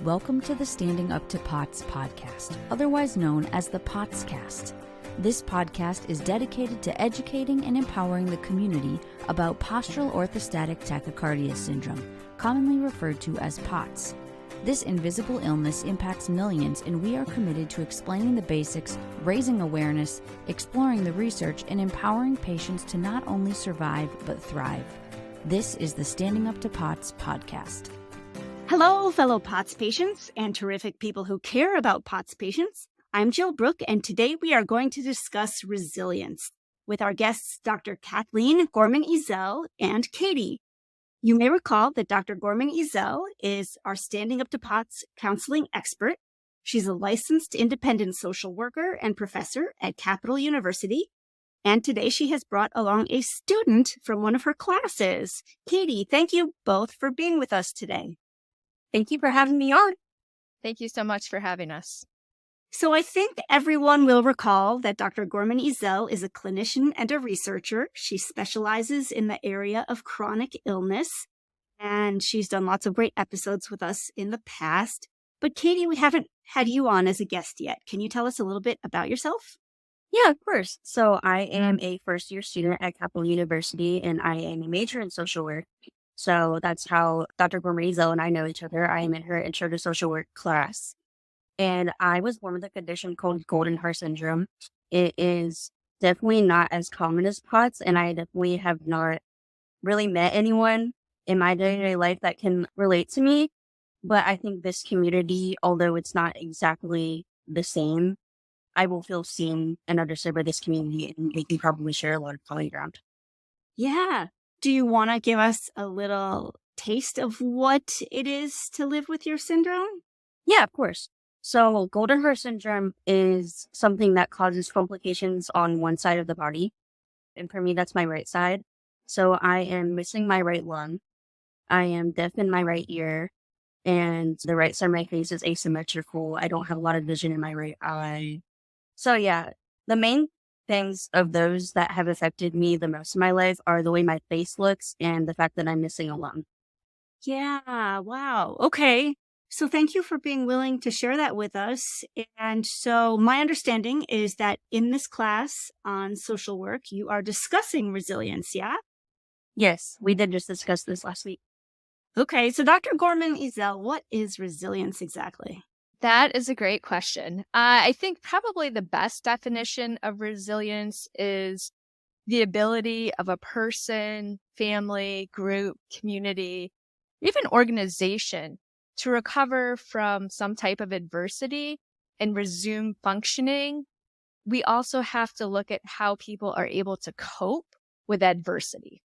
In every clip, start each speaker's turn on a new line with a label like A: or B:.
A: Welcome to the Standing Up to POTS podcast, otherwise known as the POTScast. This podcast is dedicated to educating and empowering the community about postural orthostatic tachycardia syndrome, commonly referred to as POTS. This invisible illness impacts millions, and we are committed to explaining the basics, raising awareness, exploring the research, and empowering patients to not only survive but thrive. This is the Standing Up to POTS podcast.
B: Hello, fellow POTS patients and terrific people who care about POTS patients. I'm Jill Brooke, and today we are going to discuss resilience with our guests, Dr. Kathleen Gorman-Ezell and Katie. You may recall that Dr. Gorman-Ezell is our Standing Up to POTS counseling expert. She's a licensed independent social worker and professor at Capital University. And today she has brought along a student from one of her classes. Katie, thank you both for being with us today.
C: Thank you for having me on.
D: Thank you so much for having us.
B: So I think everyone will recall that Dr. Gorman-Ezell is a clinician and a researcher. She specializes in the area of chronic illness, and she's done lots of great episodes with us in the past. But Katie, we haven't had you on as a guest yet. Can you tell us a little bit about yourself?
C: Yeah, of course. So I am a first-year student at Capital University, and I am a major in social work. So that's how Dr. Gorman-Ezell and I know each other. I am in her Intro to Social Work class. And I was born with a condition called golden heart syndrome. It is definitely not as common as POTS, and I definitely have not really met anyone in my day-to-day life that can relate to me. But I think this community, although it's not exactly the same, I will feel seen and understood by this community, and we can probably share a lot of common ground.
B: Yeah. Do you want to give us a little taste of what it is to live with your syndrome?
C: Yeah, of course. So golden heart syndrome is something that causes complications on one side of the body. And for me, that's my right side. So I am missing my right lung. I am deaf in my right ear. And the right side of my face is asymmetrical. I don't have a lot of vision in my right eye. So yeah, the main things of those that have affected me the most in my life are the way my face looks and the fact that I'm missing a lung.
B: Yeah, wow. Okay. So thank you for being willing to share that with us. And so my understanding is that in this class on social work, you are discussing resilience, yeah?
C: Yes, we did just discuss this last week.
B: Okay, so Dr. Gorman-Ezell, what is resilience exactly?
D: That is a great question. I think probably the best definition of resilience is the ability of a person, family, group, community, even organization to recover from some type of adversity and resume functioning. We also have to look at how people are able to cope with adversity.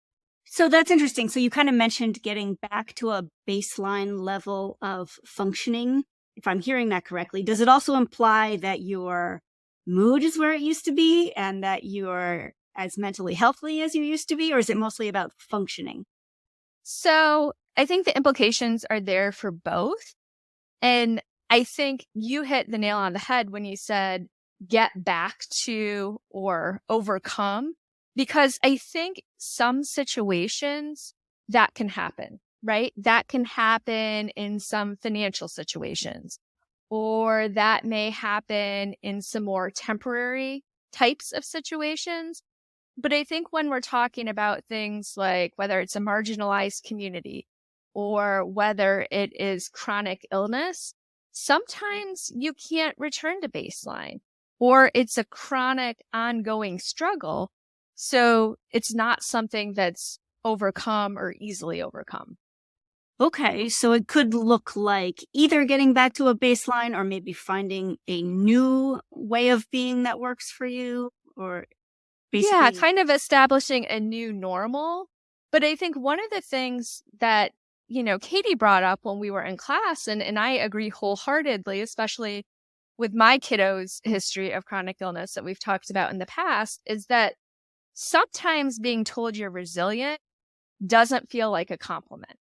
B: So that's interesting. So you kind of mentioned getting back to a baseline level of functioning. If I'm hearing that correctly, does it also imply that your mood is where it used to be and that you're as mentally healthy as you used to be, or is it mostly about functioning?
D: So I think the implications are there for both. And I think you hit the nail on the head when you said get back to or overcome, because I think some situations that can happen. Right? That can happen in some financial situations, or that may happen in some more temporary types of situations. But I think when we're talking about things like whether it's a marginalized community or whether it is chronic illness, sometimes you can't return to baseline, or it's a chronic ongoing struggle. So it's not something that's overcome or easily overcome.
B: Okay, so it could look like either getting back to a baseline or maybe finding a new way of being that works for you, or basically...
D: Yeah, kind of establishing a new normal. But I think one of the things that, Katie brought up when we were in class, and I agree wholeheartedly, especially with my kiddos' history of chronic illness that we've talked about in the past, is that sometimes being told you're resilient doesn't feel like a compliment.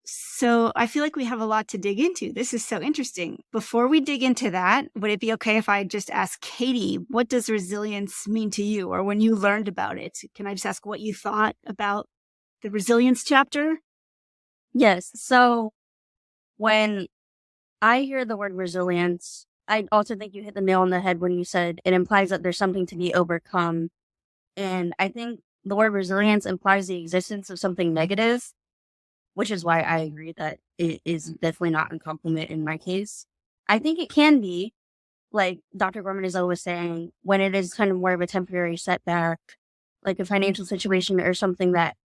B: So I feel like we have a lot to dig into. This is so interesting. Before we dig into that, would it be okay if I just ask Katie, what does resilience mean to you? Or when you learned about it, can I just ask what you thought about the resilience chapter?
C: Yes. So when I hear the word resilience. I also think you hit the nail on the head when you said it implies that there's something to be overcome. And I think the word resilience implies the existence of something negative, which is why I agree that it is definitely not a compliment in my case. I think it can be, like Dr. Gorman-Ezell was saying, when it is kind of more of a temporary setback, like a financial situation or something that,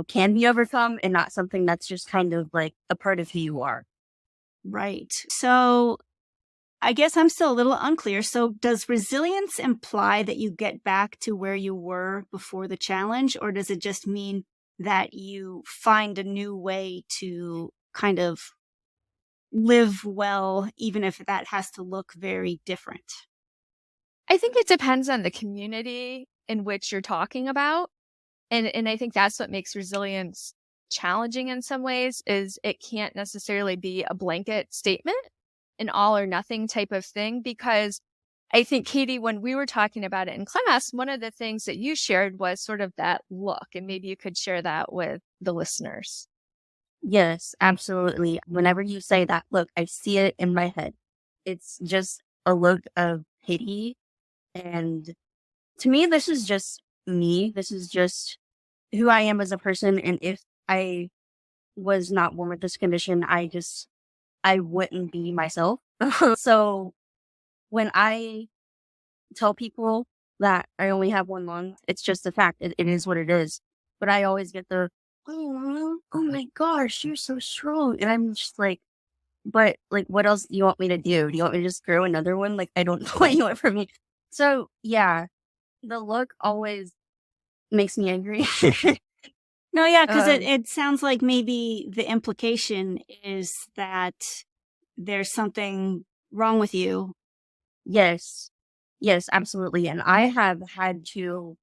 C: can be overcome and not something that's just kind of like a part of who you are.
B: Right. So I guess I'm still a little unclear. So does resilience imply that you get back to where you were before the challenge, or does it just mean that you find a new way to kind of live well, even if that has to look very different?
D: I think it depends on the community in which you're talking about. And I think that's what makes resilience challenging in some ways, is it can't necessarily be a blanket statement, an all or nothing type of thing, because I think, Katie, when we were talking about it in class, one of the things that you shared was sort of that look, and maybe you could share that with the listeners.
C: Yes, absolutely. Whenever you say that look, I see it in my head. It's just a look of pity. And to me, this is just me. This is just who I am as a person. And if I was not born with this condition, I wouldn't be myself. So when I tell people that I only have one lung, it's just a fact. It is what it is. But I always get oh my gosh, you're so strong. And I'm just like, but like, what else do you want me to do? Do you want me to just grow another one? Like, I don't know what you want from me. So yeah, the look always makes me angry.
B: No, yeah, because it sounds like maybe the implication is that there's something wrong with you.
C: Yes, absolutely. And I have had to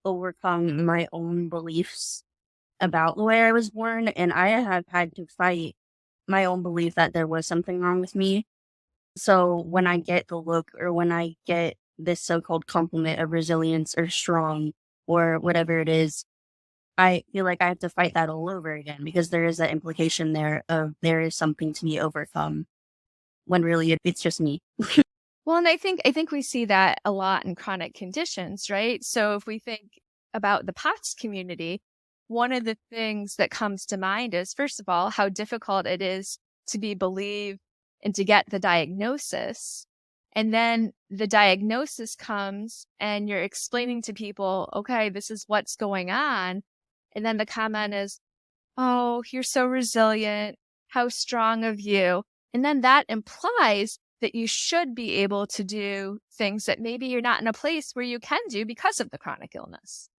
C: overcome my own beliefs about the way I was born, and I have had to fight my own belief that there was something wrong with me. So when I get the look, or when I get this so-called compliment of resilience or strong or whatever it is, I feel like I have to fight that all over again, because there is that implication there of there is something to be overcome, when really it's just me.
D: Well, and I think we see that a lot in chronic conditions, right? So if we think about the POTS community, one of the things that comes to mind is, first of all, how difficult it is to be believed and to get the diagnosis. And then the diagnosis comes and you're explaining to people, okay, this is what's going on. And then the comment is, oh, you're so resilient. How strong of you. And then that implies that you should be able to do things that maybe you're not in a place where you can do because of the chronic illness.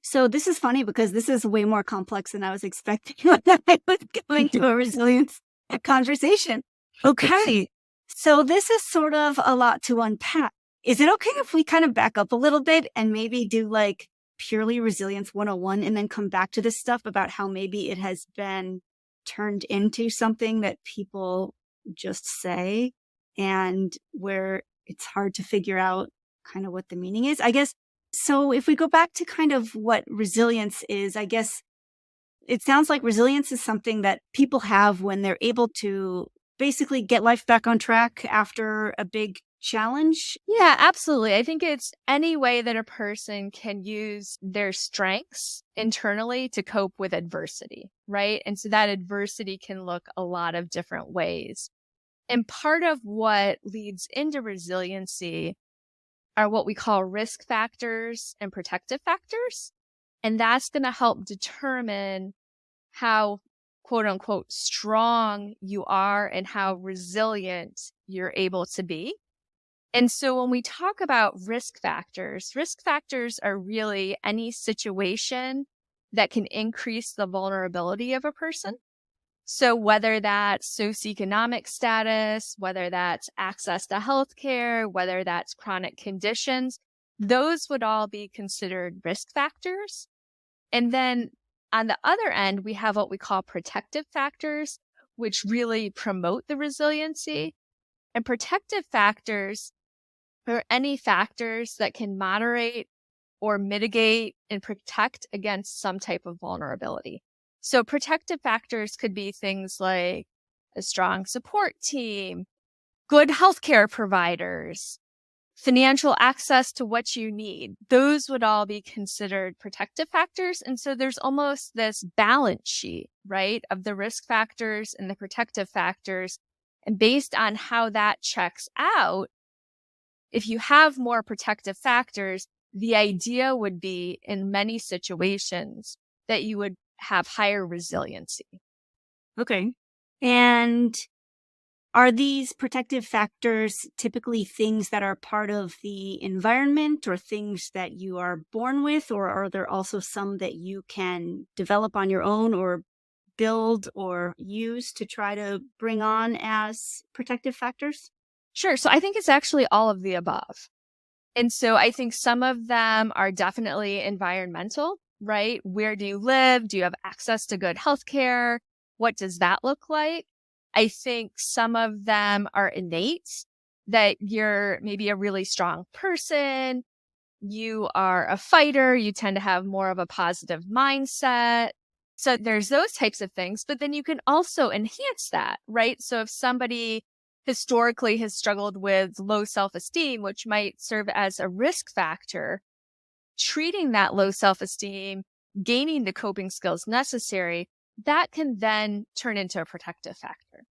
B: So this is funny, because this is way more complex than I was expecting when I was going to a resilience conversation. Okay. So this is sort of a lot to unpack. Is it okay if we kind of back up a little bit and maybe do like purely resilience 101 and then come back to this stuff about how maybe it has been turned into something that people just say, and where it's hard to figure out kind of what the meaning is, I guess. So if we go back to kind of what resilience is, I guess it sounds like resilience is something that people have when they're able to basically get life back on track after a big challenge.
D: Yeah, absolutely. I think it's any way that a person can use their strengths internally to cope with adversity, right? And so that adversity can look a lot of different ways. And part of what leads into resiliency are what we call risk factors and protective factors. And that's going to help determine how, quote unquote, strong you are and how resilient you're able to be. And so when we talk about risk factors are really any situation that can increase the vulnerability of a person. So whether that's socioeconomic status, whether that's access to healthcare, whether that's chronic conditions, those would all be considered risk factors. And then on the other end, we have what we call protective factors, which really promote the resiliency. And protective factors are any factors that can moderate or mitigate and protect against some type of vulnerability. So protective factors could be things like a strong support team, good healthcare providers, financial access to what you need. Those would all be considered protective factors. And so there's almost this balance sheet, right, of the risk factors and the protective factors. And based on how that checks out, if you have more protective factors, the idea would be in many situations that you would have higher resiliency.
B: Okay. And are these protective factors typically things that are part of the environment or things that you are born with, or are there also some that you can develop on your own or build or use to try to bring on as protective factors?
D: Sure. So I think it's actually all of the above. And so I think some of them are definitely environmental, right? Where do you live? Do you have access to good healthcare? What does that look like? I think some of them are innate, that you're maybe a really strong person. You are a fighter. You tend to have more of a positive mindset. So there's those types of things, but then you can also enhance that, right? So if somebody historically has struggled with low self-esteem, which might serve as a risk factor, treating that low self-esteem, gaining the coping skills necessary, that can then turn into a protective factor.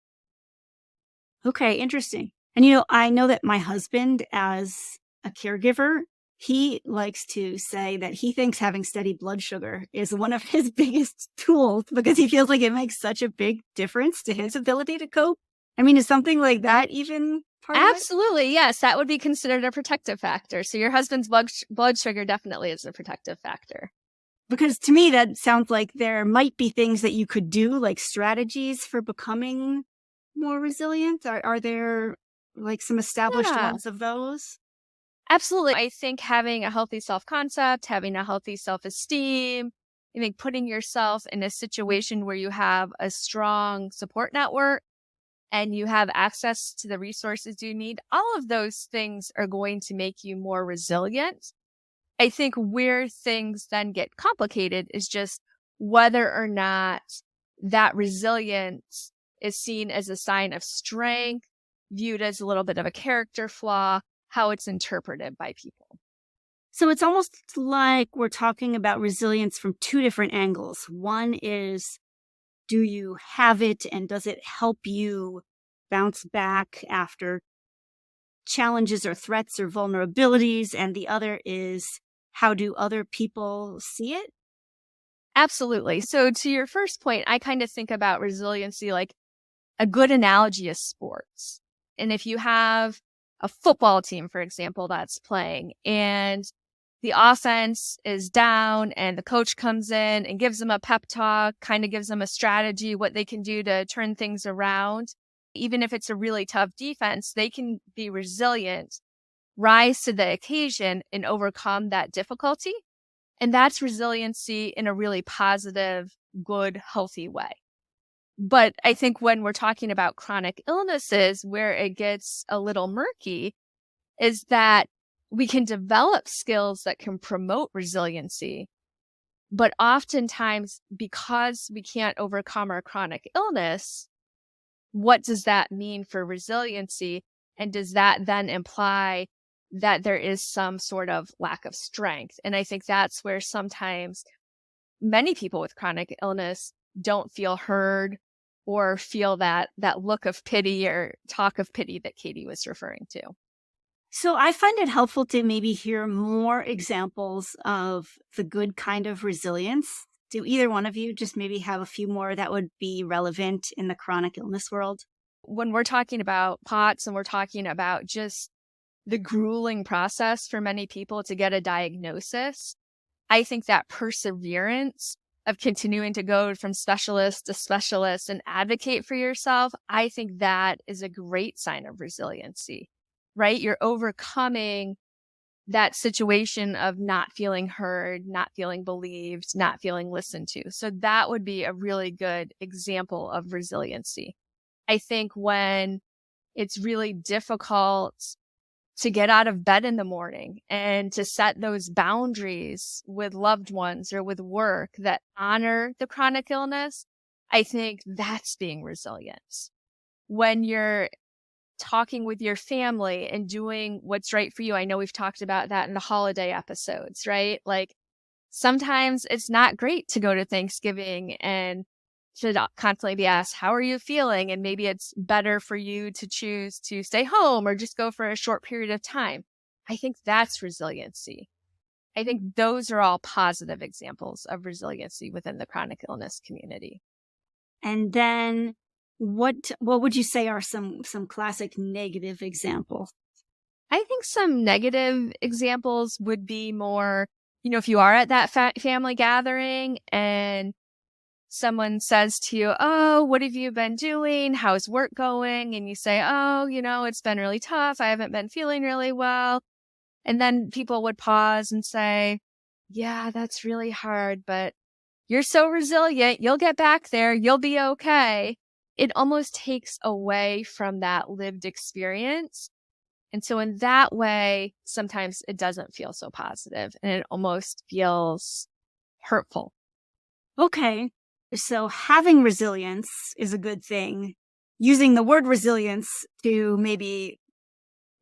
B: Okay, interesting. And I know that my husband, as a caregiver, he likes to say that he thinks having steady blood sugar is one of his biggest tools because he feels like it makes such a big difference to his ability to cope. I mean, is something like that even part of it?
D: Absolutely. Yes, that would be considered a protective factor. So your husband's blood sugar definitely is a protective factor.
B: Because to me, that sounds like there might be things that you could do, like strategies for becoming more resilient. Are there like some established ones of those?
D: Absolutely. I think having a healthy self-concept, having a healthy self-esteem, I think putting yourself in a situation where you have a strong support network and you have access to the resources you need, all of those things are going to make you more resilient. I think where things then get complicated is just whether or not that resilience is seen as a sign of strength, viewed as a little bit of a character flaw, how it's interpreted by people.
B: So it's almost like we're talking about resilience from two different angles. One is, do you have it and does it help you bounce back after challenges or threats or vulnerabilities? And the other is, how do other people see it?
D: Absolutely. So to your first point, I kind of think about resiliency like a good analogy is sports. And if you have a football team, for example, that's playing and the offense is down and the coach comes in and gives them a pep talk, kind of gives them a strategy, what they can do to turn things around. Even if it's a really tough defense, they can be resilient, rise to the occasion and overcome that difficulty. And that's resiliency in a really positive, good, healthy way. But I think when we're talking about chronic illnesses, where it gets a little murky is that we can develop skills that can promote resiliency. But oftentimes, because we can't overcome our chronic illness, what does that mean for resiliency? And does that then imply that there is some sort of lack of strength? And I think that's where sometimes many people with chronic illness don't feel heard or feel that look of pity or talk of pity that Katie was referring to.
B: So I find it helpful to maybe hear more examples of the good kind of resilience. Do either one of you just maybe have a few more that would be relevant in the chronic illness world?
D: When we're talking about POTS and we're talking about just the grueling process for many people to get a diagnosis, I think that perseverance of continuing to go from specialist to specialist and advocate for yourself, I think that is a great sign of resiliency, right? You're overcoming that situation of not feeling heard, not feeling believed, not feeling listened to. So that would be a really good example of resiliency. I think when it's really difficult to get out of bed in the morning and to set those boundaries with loved ones or with work that honor the chronic illness, I think that's being resilient. when you're talking with your family and doing what's right for you. I know we've talked about that in the holiday episodes, right? Like sometimes it's not great to go to Thanksgiving and should constantly be asked, how are you feeling? And maybe it's better for you to choose to stay home or just go for a short period of time. I think that's resiliency. I think those are all positive examples of resiliency within the chronic illness community.
B: And then what would you say are some classic negative examples?
D: I think some negative examples would be more, if you are at that family gathering and someone says to you, oh, what have you been doing? How's work going? And you say, oh, it's been really tough. I haven't been feeling really well. And then people would pause and say, yeah, that's really hard, but you're so resilient. You'll get back there. You'll be okay. It almost takes away from that lived experience. And so in that way, sometimes it doesn't feel so positive and it almost feels hurtful.
B: Okay. So having resilience is a good thing. Using the word resilience to maybe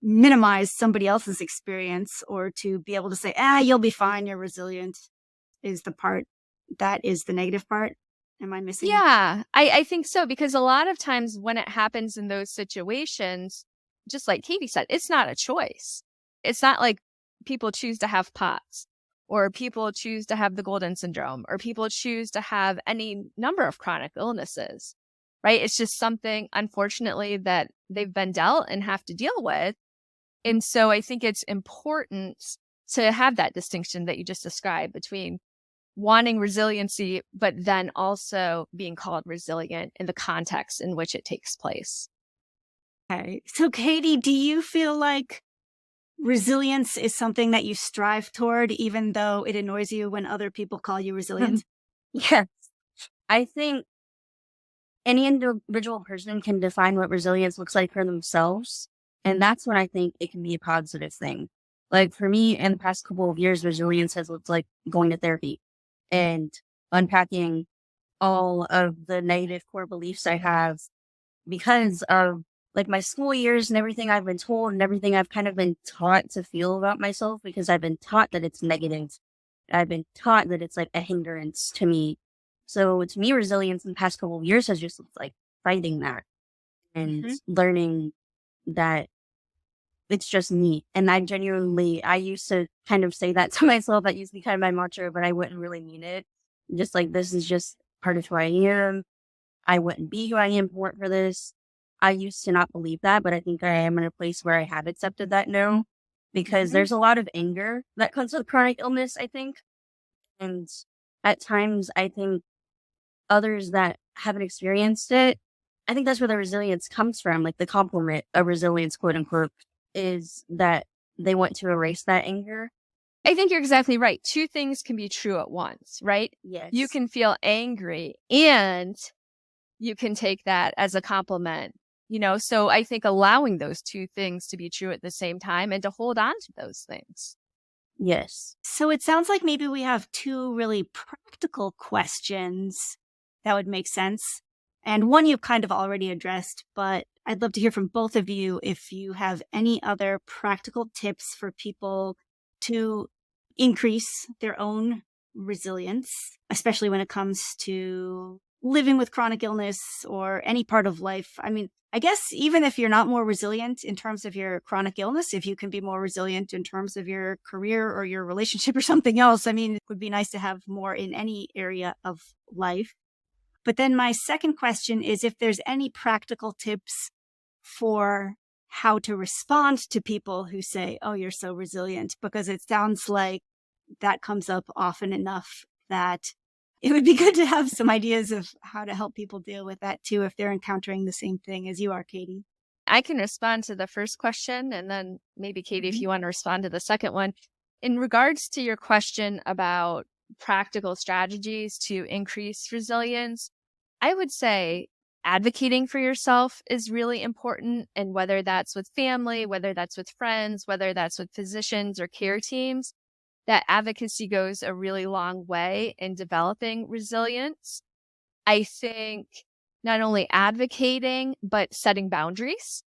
B: minimize somebody else's experience or to be able to say, you'll be fine, you're resilient, is the part that is the negative part. Am I missing?
D: Yeah, I think so, because a lot of times when it happens in those situations, just like Katie said, it's not a choice. It's not like people choose to have POTS or people choose to have the golden syndrome or people choose to have any number of chronic illnesses, right? It's just something, unfortunately, that they've been dealt and have to deal with. And so I think it's important to have that distinction that you just described between wanting resiliency, but then also being called resilient in the context in which it takes place.
B: Okay. So Katie, do you feel like resilience is something that you strive toward, even though it annoys you when other people call you resilient?
C: Yes. I think any individual person can define what resilience looks like for themselves. And that's when I think it can be a positive thing. Like for me, in the past couple of years, resilience has looked like going to therapy and unpacking all of the negative core beliefs I have because of like my school years and everything I've been told and everything I've kind of been taught to feel about myself, because I've been taught that it's negative. I've been taught that it's like a hindrance to me. So to me, resilience in the past couple of years has just looked like fighting that and learning that it's just me. And I used to kind of say that to myself. That used to be kind of my mantra, but I wouldn't really mean it. Just like, this is just part of who I am. I wouldn't be who I am if it weren't for this. I used to not believe that, but I think I am in a place where I have accepted that now, because there's a lot of anger that comes with chronic illness, I think. And at times, I think others that haven't experienced it, I think that's where the resilience comes from. Like the compliment of resilience, quote unquote, is that they want to erase that anger.
D: I think you're exactly right. Two things can be true at once, right?
C: Yes.
D: You can feel angry and you can take that as a compliment, so I think allowing those two things to be true at the same time and to hold on to those things.
C: Yes.
B: So it sounds like maybe we have two really practical questions that would make sense. And one you've kind of already addressed, but I'd love to hear from both of you if you have any other practical tips for people to increase their own resilience, especially when it comes to living with chronic illness or any part of life. I mean, I guess even if you're not more resilient in terms of your chronic illness, if you can be more resilient in terms of your career or your relationship or something else, I mean, it would be nice to have more in any area of life. But then my second question is if there's any practical tips for how to respond to people who say, oh, you're so resilient, because it sounds like that comes up often enough that it would be good to have some ideas of how to help people deal with that too, if they're encountering the same thing as you are, Katie.
D: I can respond to the first question, and then maybe Katie, if you want to respond to the second one. In regards to your question about practical strategies to increase resilience, I would say advocating for yourself is really important. And whether that's with family, whether that's with friends, whether that's with physicians or care teams, that advocacy goes a really long way in developing resilience. I think not only advocating, but setting boundaries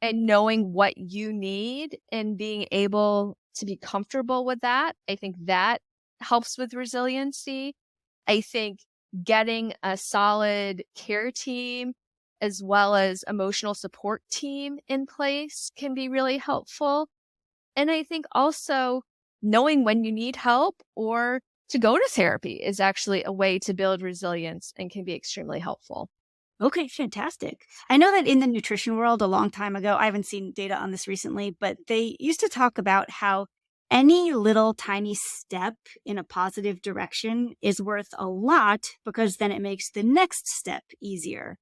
D: and knowing what you need and being able to be comfortable with that. I think that helps with resiliency. I think getting a solid care team as well as emotional support team in place can be really helpful. And I think also knowing when you need help or to go to therapy is actually a way to build resilience and can be extremely helpful.
B: Okay, fantastic. I know that in the nutrition world a long time ago, I haven't seen data on this recently, but they used to talk about how any little tiny step in a positive direction is worth a lot because then it makes the next step easier.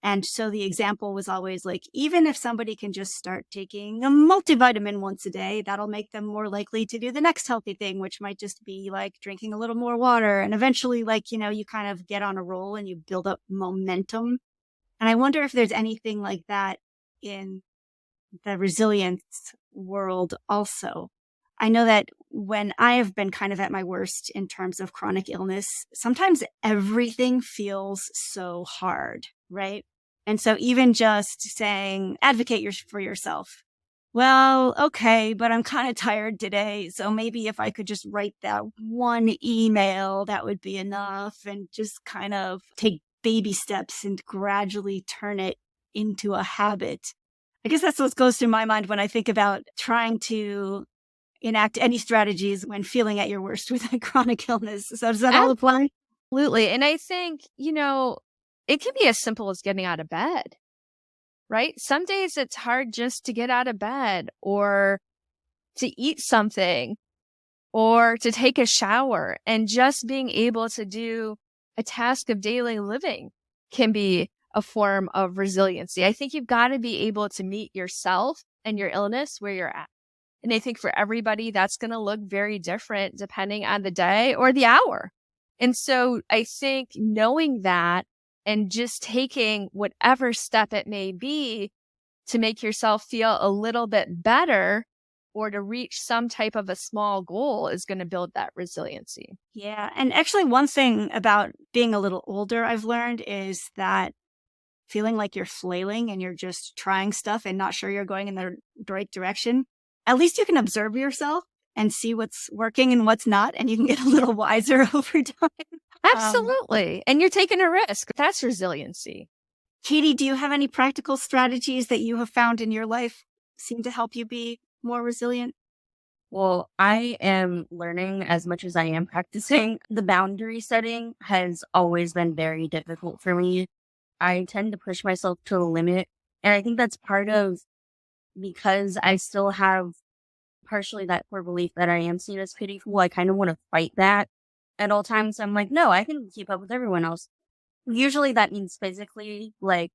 B: And so the example was always like, even if somebody can just start taking a multivitamin once a day, that'll make them more likely to do the next healthy thing, which might just be like drinking a little more water. And eventually, like, you kind of get on a roll and you build up momentum. And I wonder if there's anything like that in the resilience world also. I know that when I have been kind of at my worst in terms of chronic illness, sometimes everything feels so hard, right? And so even just saying, advocate for yourself. Well, okay, but I'm kind of tired today. So maybe if I could just write that one email, that would be enough, and just kind of take baby steps and gradually turn it into a habit. I guess that's what goes through my mind when I think about trying to enact any strategies when feeling at your worst with a chronic illness. So does that all apply?
D: Absolutely. And I think, it can be as simple as getting out of bed, right? Some days it's hard just to get out of bed or to eat something or to take a shower, and just being able to do a task of daily living can be a form of resiliency. I think you've got to be able to meet yourself and your illness where you're at. And I think for everybody, that's going to look very different depending on the day or the hour. And so I think knowing that and just taking whatever step it may be to make yourself feel a little bit better or to reach some type of a small goal is going to build that resiliency.
B: Yeah. And actually, one thing about being a little older I've learned is that feeling like you're flailing and you're just trying stuff and not sure you're going in the right direction, at least you can observe yourself and see what's working and what's not, and you can get a little wiser over time.
D: Absolutely. And you're taking a risk. That's resiliency.
B: Katie, do you have any practical strategies that you have found in your life seem to help you be more resilient?
C: Well, I am learning as much as I am practicing. The boundary setting has always been very difficult for me. I tend to push myself to the limit. And I think that's part of because I still have partially that core belief that I am seen as pitiful. I kind of want to fight that at all times. I'm like, no, I can keep up with everyone else. Usually that means physically, like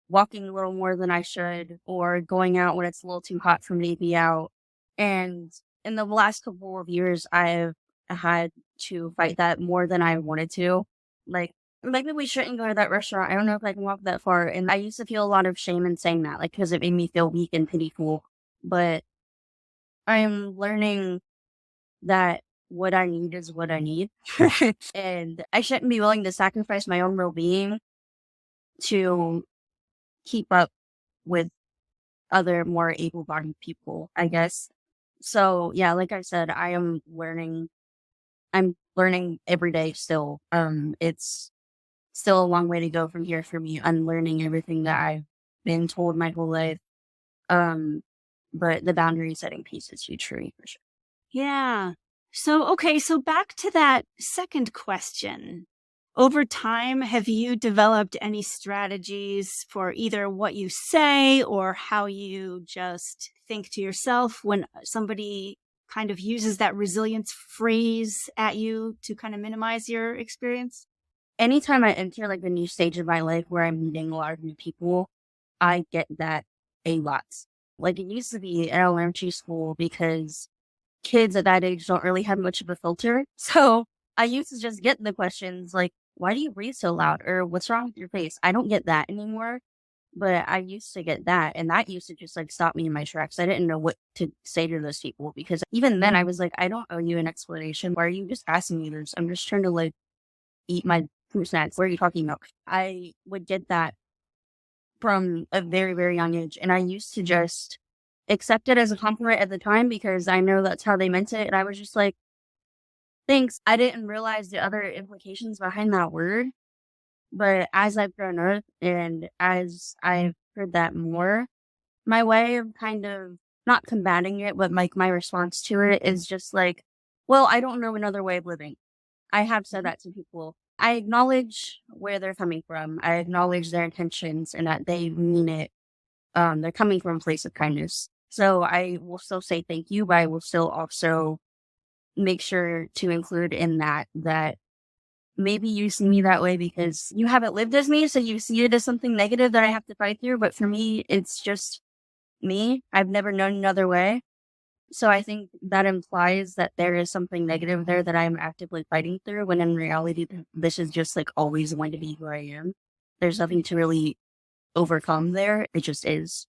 C: walking a little more than I should or going out when it's a little too hot for me to be out. And in the last couple of years, I've had to fight that more than I wanted to. Like, maybe we shouldn't go to that restaurant. I don't know if I can walk that far. And I used to feel a lot of shame in saying that, like, because it made me feel weak and pitiful. But I am learning that what I need is what I need. And I shouldn't be willing to sacrifice my own well-being to keep up with other more able-bodied people, I guess. So, yeah, like I said, I'm learning every day still. It's still a long way to go from here for me, unlearning everything that I've been told my whole life. But the boundary setting piece is huge for me, for sure.
B: Yeah. So back to that second question. Over time, have you developed any strategies for either what you say or how you just think to yourself when somebody kind of uses that resilience phrase at you to kind of minimize your experience?
C: Anytime I enter like a new stage of my life where I'm meeting a lot of new people, I get that a lot. Like it used to be in elementary school because kids at that age don't really have much of a filter. So I used to just get the questions like, why do you breathe so loud? Or what's wrong with your face? I don't get that anymore. But I used to get that. And that used to just like stop me in my tracks. I didn't know what to say to those people because even then I was like, I don't owe you an explanation. Why are you just asking me this? I'm just trying to like eat my fruit snacks. What are you talking about? I would get that from a very, very young age. And I used to just accept it as a compliment at the time because I know that's how they meant it. And I was just like, thanks. I didn't realize the other implications behind that word. But as I've grown up and as I've heard that more, my way of kind of not combating it, but like my response to it is just like, well, I don't know another way of living. I have said that to people. I acknowledge where they're coming from. I acknowledge their intentions and that they mean it. They're coming from a place of kindness. So I will still say thank you, but I will still also make sure to include in that maybe you see me that way because you haven't lived as me, so you see it as something negative that I have to fight through. But for me, it's just me. I've never known another way. So I think that implies that there is something negative there that I'm actively fighting through, when in reality, this is just like always going to be who I am. There's nothing to really overcome there. It just is.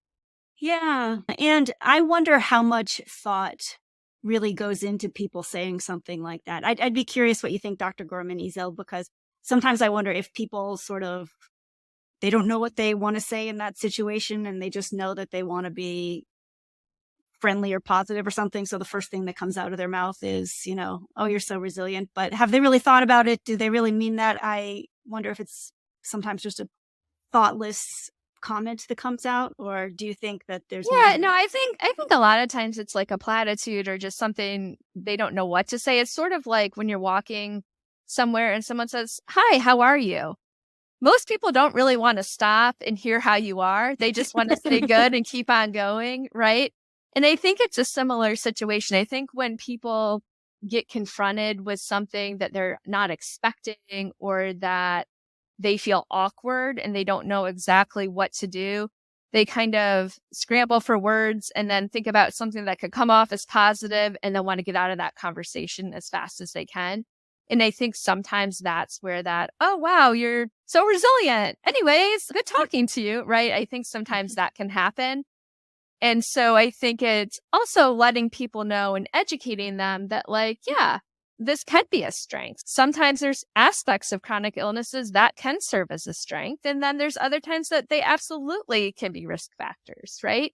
B: Yeah. And I wonder how much thought really goes into people saying something like that. I'd be curious what you think, Dr. Gorman-Ezell, because sometimes I wonder if people they don't know what they want to say in that situation and they just know that they want to be friendly or positive or something. So the first thing that comes out of their mouth is, oh, you're so resilient. But have they really thought about it? Do they really mean that? I wonder if it's sometimes just a thoughtless comment that comes out, or do you think that there's
D: I think a lot of times it's like a platitude or just something they don't know what to say. It's sort of like when you're walking somewhere and someone says, "Hi, how are you?" Most people don't really want to stop and hear how you are. They just want to stay good and keep on going, right? And I think it's a similar situation. I think when people get confronted with something that they're not expecting or that they feel awkward and they don't know exactly what to do, they kind of scramble for words and then think about something that could come off as positive and then want to get out of that conversation as fast as they can. And I think sometimes that's where oh, wow, you're so resilient. Anyways, good talking to you, right? I think sometimes that can happen. And so I think it's also letting people know and educating them that this can be a strength. Sometimes there's aspects of chronic illnesses that can serve as a strength. And then there's other times that they absolutely can be risk factors, right?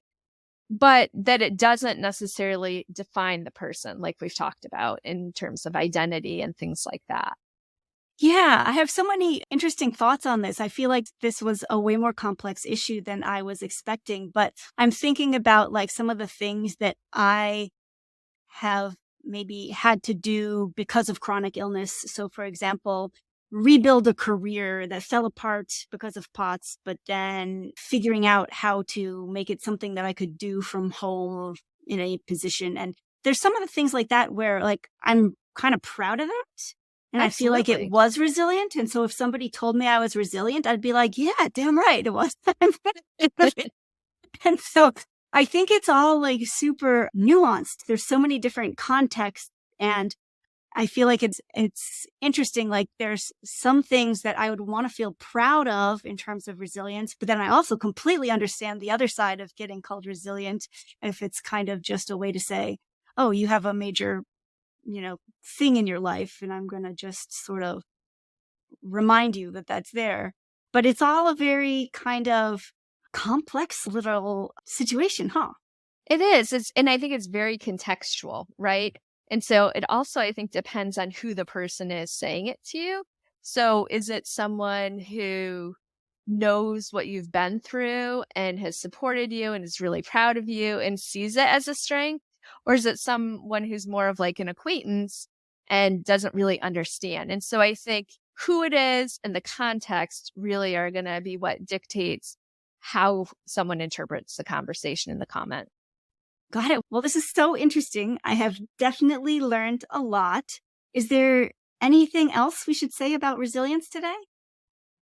D: But that it doesn't necessarily define the person, like we've talked about in terms of identity and things like that.
B: Yeah, I have so many interesting thoughts on this. I feel like this was a way more complex issue than I was expecting, but I'm thinking about some of the things that I have maybe had to do because of chronic illness. So for example, rebuild a career that fell apart because of POTS, but then figuring out how to make it something that I could do from home in a position. And there's some of the things like that where I'm kind of proud of that. And
D: Absolutely.
B: I feel like it was resilient. And so if somebody told me I was resilient, I'd be like, yeah, damn right, it was. And so I think it's all super nuanced. There's so many different contexts. And I feel like it's interesting. There's some things that I would want to feel proud of in terms of resilience, but then I also completely understand the other side of getting called resilient. If it's kind of just a way to say, oh, you have a major thing in your life, and I'm going to just sort of remind you that that's there. But it's all a very kind of complex little situation, huh?
D: It is. And I think it's very contextual, right? And so it also, I think, depends on who the person is saying it to you. So is it someone who knows what you've been through and has supported you and is really proud of you and sees it as a strength? Or is it someone who's more of an acquaintance and doesn't really understand? And so I think who it is and the context really are going to be what dictates how someone interprets the conversation in the comment.
B: Got it. Well, this is so interesting. I have definitely learned a lot. Is there anything else we should say about resilience today?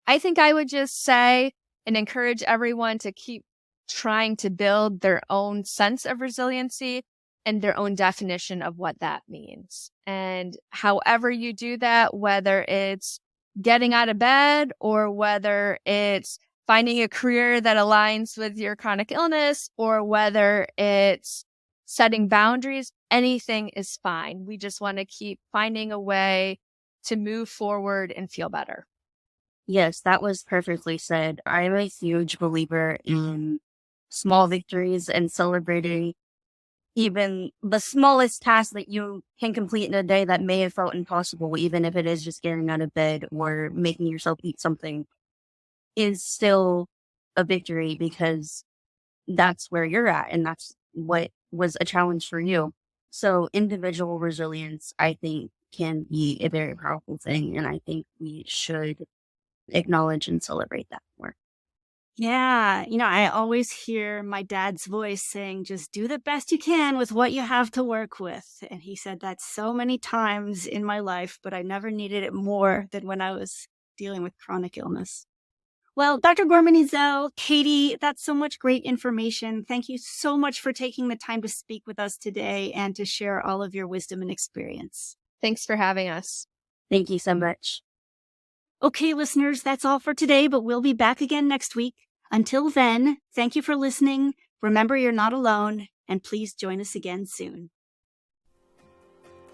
D: I think I would just say and encourage everyone to keep trying to build their own sense of resiliency and their own definition of what that means. And however you do that, whether it's getting out of bed or whether it's finding a career that aligns with your chronic illness or whether it's setting boundaries, anything is fine. We just want to keep finding a way to move forward and feel better.
C: Yes, that was perfectly said. I am a huge believer in small victories and celebrating even the smallest task that you can complete in a day that may have felt impossible, even if it is just getting out of bed or making yourself eat something, is still a victory because that's where you're at and that's what was a challenge for you. So individual resilience, I think, can be a very powerful thing. And I think we should acknowledge and celebrate that more.
B: Yeah. I always hear my dad's voice saying, just do the best you can with what you have to work with. And he said that so many times in my life, but I never needed it more than when I was dealing with chronic illness. Well, Dr. Gorman-Ezell, Katie, that's so much great information. Thank you so much for taking the time to speak with us today and to share all of your wisdom and experience.
D: Thanks for having us.
C: Thank you so much.
B: Okay, listeners, that's all for today, but we'll be back again next week. Until then, thank you for listening. Remember, you're not alone, and please join us again soon.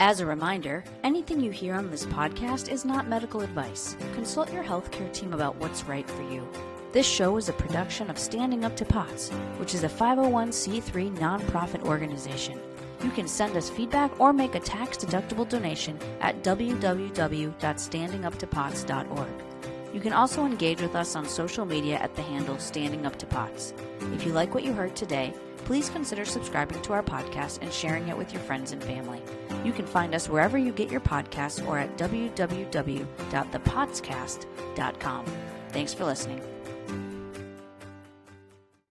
A: As a reminder, anything you hear on this podcast is not medical advice. Consult your healthcare team about what's right for you. This show is a production of Standing Up to POTS, which is a 501c3 nonprofit organization. You can send us feedback or make a tax-deductible donation at www.standinguptopots.org. You can also engage with us on social media at the handle Standing Up to POTS. If you like what you heard today, please consider subscribing to our podcast and sharing it with your friends and family. You can find us wherever you get your podcasts or at www.thepotscast.com. Thanks for listening.